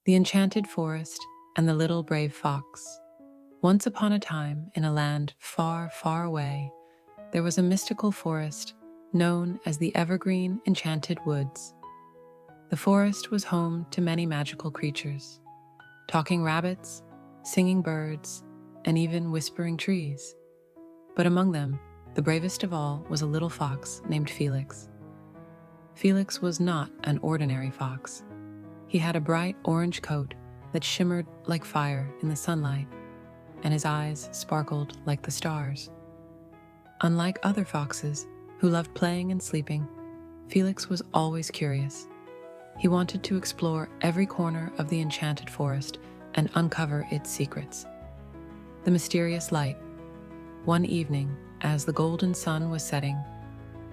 The Enchanted Forest and the Little Brave Fox. Once upon a time, in a land far, far away, there was a mystical forest known as the Evergreen Enchanted Woods. The forest was home to many magical creatures, talking rabbits, singing birds, and even whispering trees. But among them, the bravest of all was a little fox named Felix. Felix was not an ordinary fox. He had a bright orange coat that shimmered like fire in the sunlight, and his eyes sparkled like the stars. Unlike other foxes, who loved playing and sleeping, Felix was always curious. He wanted to explore every corner of the enchanted forest and uncover its secrets. The mysterious light. One evening, as the golden sun was setting,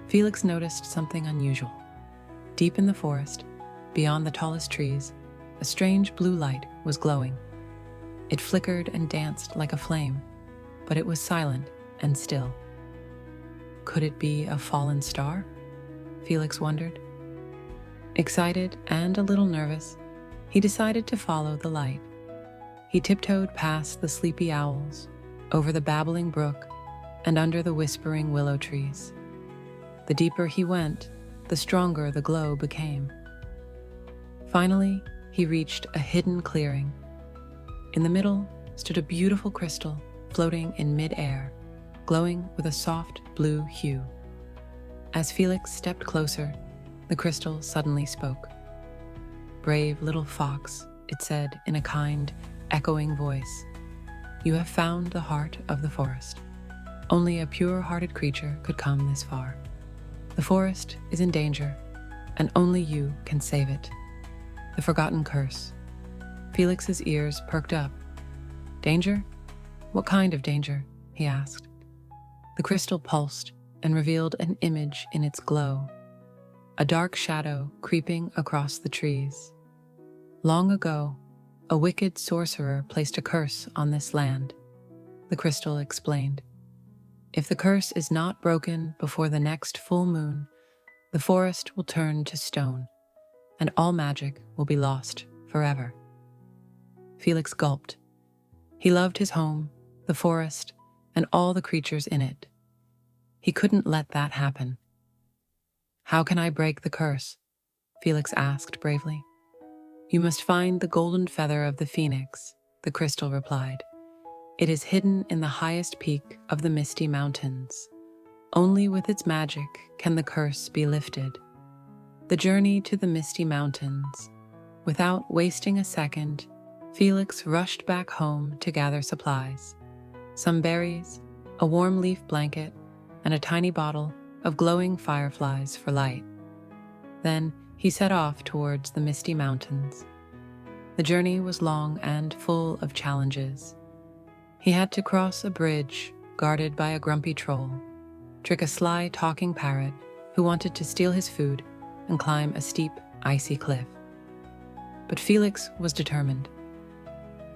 Felix noticed something unusual. Deep in the forest, beyond the tallest trees, a strange blue light was glowing. It flickered and danced like a flame, but it was silent and still. Could it be a fallen star? Felix wondered. Excited and a little nervous, he decided to follow the light. He tiptoed past the sleepy owls, over the babbling brook, and under the whispering willow trees. The deeper he went, the stronger the glow became. Finally, he reached a hidden clearing. In the middle stood a beautiful crystal floating in mid-air, glowing with a soft blue hue. As Felix stepped closer, the crystal suddenly spoke. "Brave little fox," it said in a kind, echoing voice, "you have found the heart of the forest. Only a pure-hearted creature could come this far. The forest is in danger, and only you can save it." The forgotten curse. Felix's ears perked up. Danger? What kind of danger? He asked. The crystal pulsed and revealed an image in its glow. A dark shadow creeping across the trees. Long ago, a wicked sorcerer placed a curse on this land, the crystal explained. If the curse is not broken before the next full moon, the forest will turn to stone, and all magic will be lost forever. Felix gulped. He loved his home, the forest, and all the creatures in it. He couldn't let that happen. "How can I break the curse?" Felix asked bravely. "You must find the golden feather of the phoenix," the crystal replied. "It is hidden in the highest peak of the Misty Mountains. Only with its magic can the curse be lifted." The journey to the Misty Mountains. Without wasting a second, Felix rushed back home to gather supplies. Some berries, a warm leaf blanket, and a tiny bottle of glowing fireflies for light. Then he set off towards the Misty Mountains. The journey was long and full of challenges. He had to cross a bridge guarded by a grumpy troll, trick a sly talking parrot who wanted to steal his food, and climb a steep, icy cliff. But Felix was determined.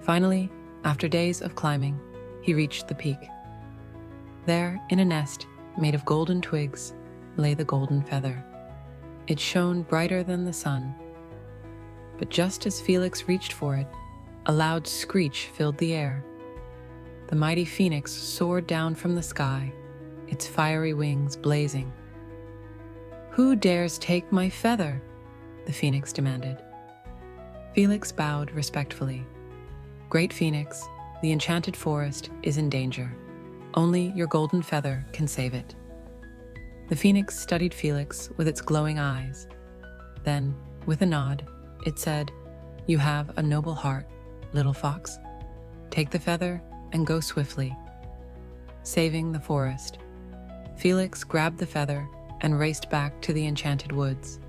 Finally, after days of climbing, he reached the peak. There, in a nest made of golden twigs, lay the golden feather. It shone brighter than the sun. But just as Felix reached for it, a loud screech filled the air. The mighty phoenix soared down from the sky, its fiery wings blazing. "Who dares take my feather?" the phoenix demanded. Felix bowed respectfully. "Great Phoenix, the enchanted forest is in danger. Only your golden feather can save it." The phoenix studied Felix with its glowing eyes. Then, with a nod, it said, "You have a noble heart, little fox. Take the feather and go swiftly." Saving the forest, Felix grabbed the feather and raced back to the enchanted woods.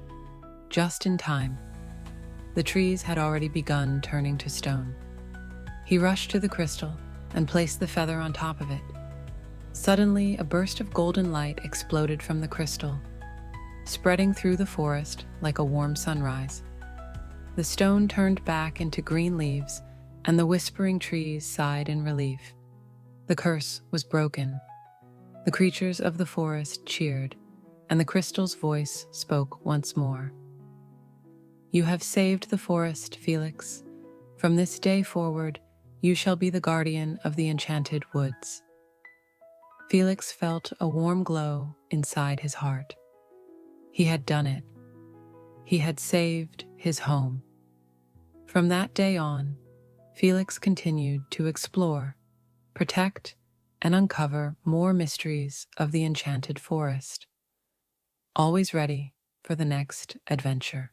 Just in time. The trees had already begun turning to stone. He rushed to the crystal and placed the feather on top of it. Suddenly, a burst of golden light exploded from the crystal, spreading through the forest like a warm sunrise. The stone turned back into green leaves, and the whispering trees sighed in relief. The curse was broken. The creatures of the forest cheered, and the crystal's voice spoke once more. "You have saved the forest, Felix, From this day forward, you shall be the guardian of the enchanted woods." Felix felt a warm glow inside his heart. He had done it. He had saved his home. From that day on, Felix continued to explore, protect, and uncover more mysteries of the enchanted forest, always ready for the next adventure.